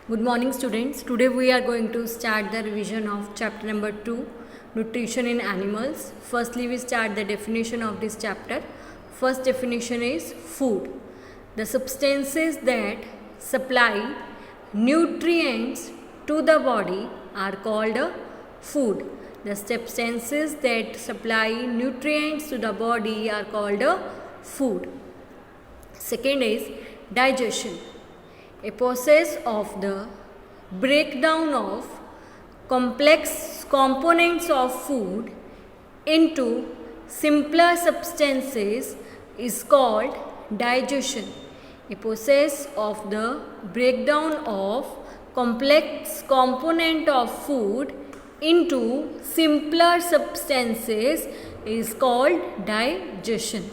Good morning students. Today we are going to start the revision of chapter number 2, Nutrition in Animals. Firstly we start the definition of this chapter. First definition is food. The substances that supply nutrients to the body are called food. The substances that supply nutrients to the body are called food. Second is digestion. A process of the breakdown of complex components of food into simpler substances is called digestion. A process of the breakdown of complex component of food into simpler substances is called digestion.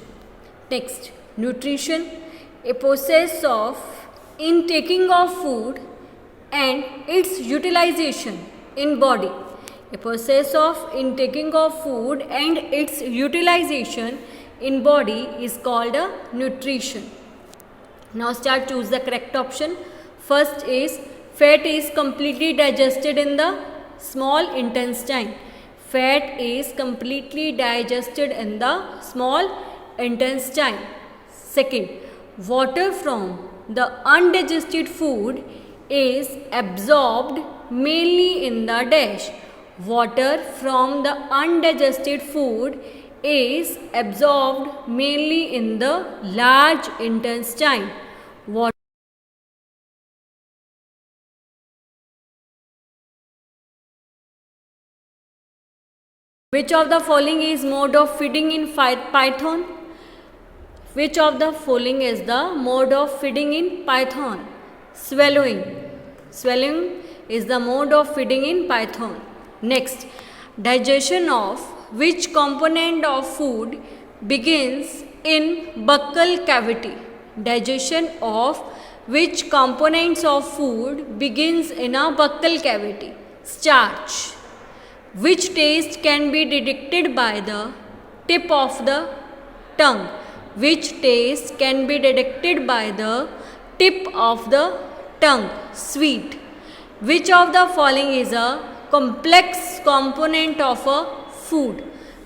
Next, nutrition. A process of intaking of food and its utilization in body. A process of intaking of food and its utilization in body is called a nutrition. Now choose the correct option. First is fat is completely digested in the small intestine. Fat is completely digested in the small intestine. Second, water from the undigested food is absorbed mainly in the dash. Water from the undigested food is absorbed mainly in the large intestine. Which of the following is mode of feeding in python? Which of the following is the mode of feeding in python? Swallowing. Swallowing is the mode of feeding in python. Next, digestion of which component of food begins in buccal cavity? Digestion of which components of food begins in a buccal cavity? Starch. Which taste can be detected by the tip of the tongue? Which taste can be detected by the tip of the tongue? Sweet. Which of the following is a complex component of a food?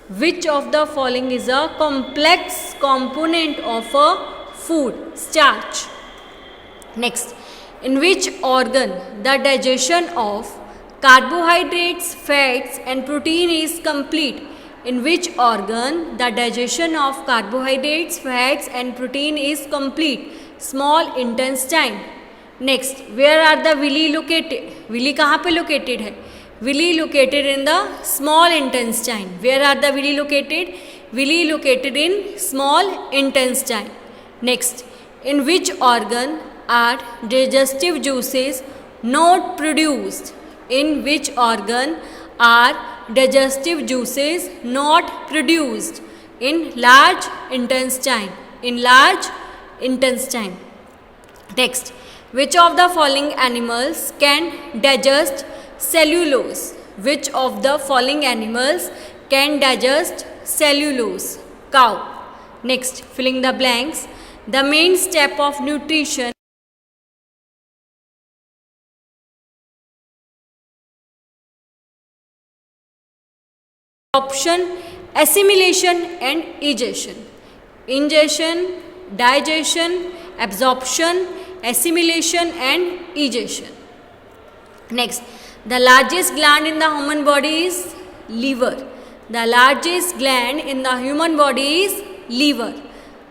Which of the following is a complex component of a food? Starch. Next, in which organ the digestion of carbohydrates, fats and protein is complete? In which organ the digestion of carbohydrates, fats and protein is complete? Small intestine. Next, where are the villi located? Villi कहाँ पे located है? Villi located in the small intestine. Where are the villi located? Villi located in small intestine. Next, in which organ are digestive juices not produced? In which organ are digestive juices not produced? In large intestine. In large intestine. Next, which of the following animals can digest cellulose? Which of the following animals can digest cellulose? Cow. Next, filling the blanks. The main step of nutrition. Absorption, assimilation and egestion. Ingestion, digestion, absorption, assimilation and egestion. Next, the largest gland in the human body is liver. The largest gland in the human body is liver.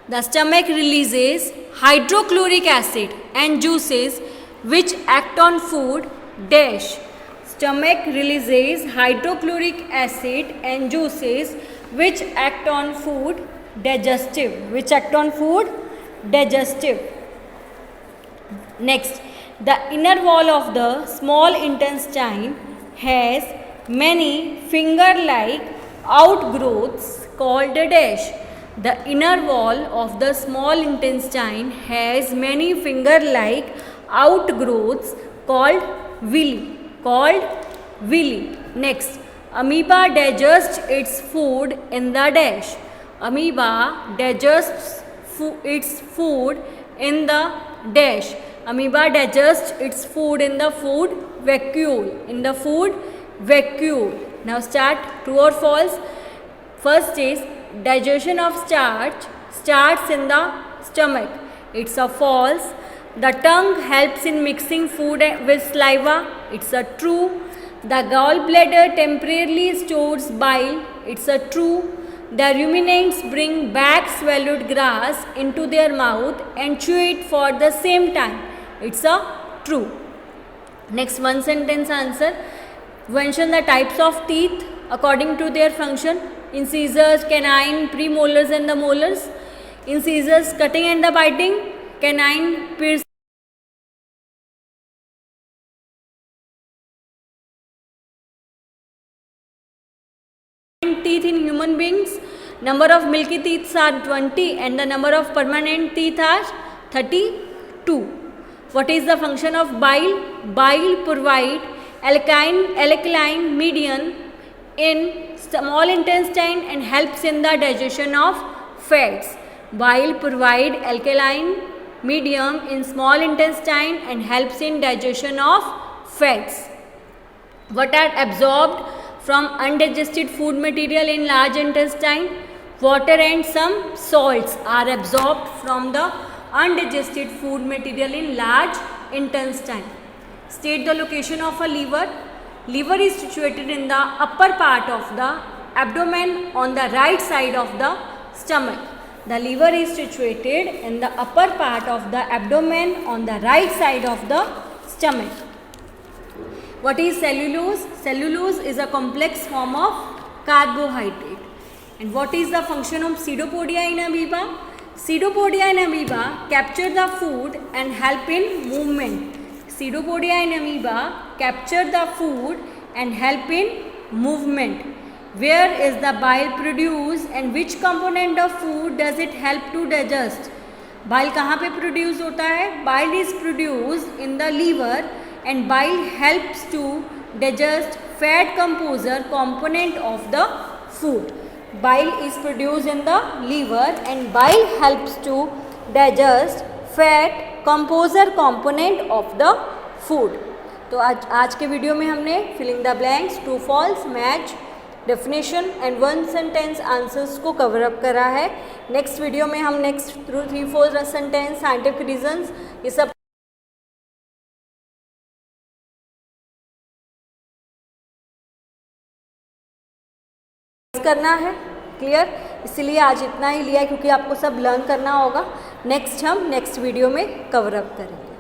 The stomach releases hydrochloric acid and juices which act on food dash. Stomach releases hydrochloric acid and juices which act on food digestive. Which act on food digestive. Next, the inner wall of the small intestine has many finger-like outgrowths called a dash. The inner wall of the small intestine has many finger-like outgrowths called villi. Next, amoeba digests its food in the dash. Amoeba digests its food in the dash. Amoeba digests its food in the food vacuole. In the food vacuole. Now start true or false. First is digestion of starch starts in the stomach. It's a false. The tongue helps in mixing food with saliva. It's a true. The gallbladder temporarily stores bile. It's a true. The ruminants bring back swallowed grass into their mouth and chew it for the same time. It's a true. Next one sentence answer. Mention the types of teeth according to their function. Incisors, canine, premolars and the molars. Incisors cutting and the biting. Canine piercing. Teeth in human beings. Number of milky teeth are 20 and the number of permanent teeth are 32. What is the function of bile? Bile provide alkaline medium in small intestine and helps in the digestion of fats. Bile provide alkaline medium in small intestine and helps in digestion of fats. What are absorbed from undigested food material in large intestine? Water and some salts are absorbed from the undigested food material in large intestine. State the location of a liver. Liver is situated in the upper part of the abdomen on the right side of the stomach. The liver is situated in the upper part of the abdomen on the right side of the stomach. What is cellulose? Cellulose is a complex form of carbohydrate. And what is the function of pseudopodia in amoeba? Pseudopodia in amoeba capture the food and help in movement. Pseudopodia in amoeba capture the food and help in movement. Where is the bile produced and which component of food does it help to digest? Bile कहाँ पे produce होता है? Bile is produced in the liver and bile helps to digest fat composer component of the food. Bile is produced in the liver and bile helps to digest fat composer component of the food. तो आज के video में हमने filling the blanks, true false, match, definition and one sentence answers को cover up करा है. Next video में हम नेक्स्ट 3-4 सेंटेंस, साइंटिफिक रीजंस, ये सब करना है. क्लियर? इसलिए आज इतना ही लिया क्योंकि आपको सब लर्न करना होगा. नेक्स्ट हम नेक्स्ट वीडियो में कवर अप करेंगे.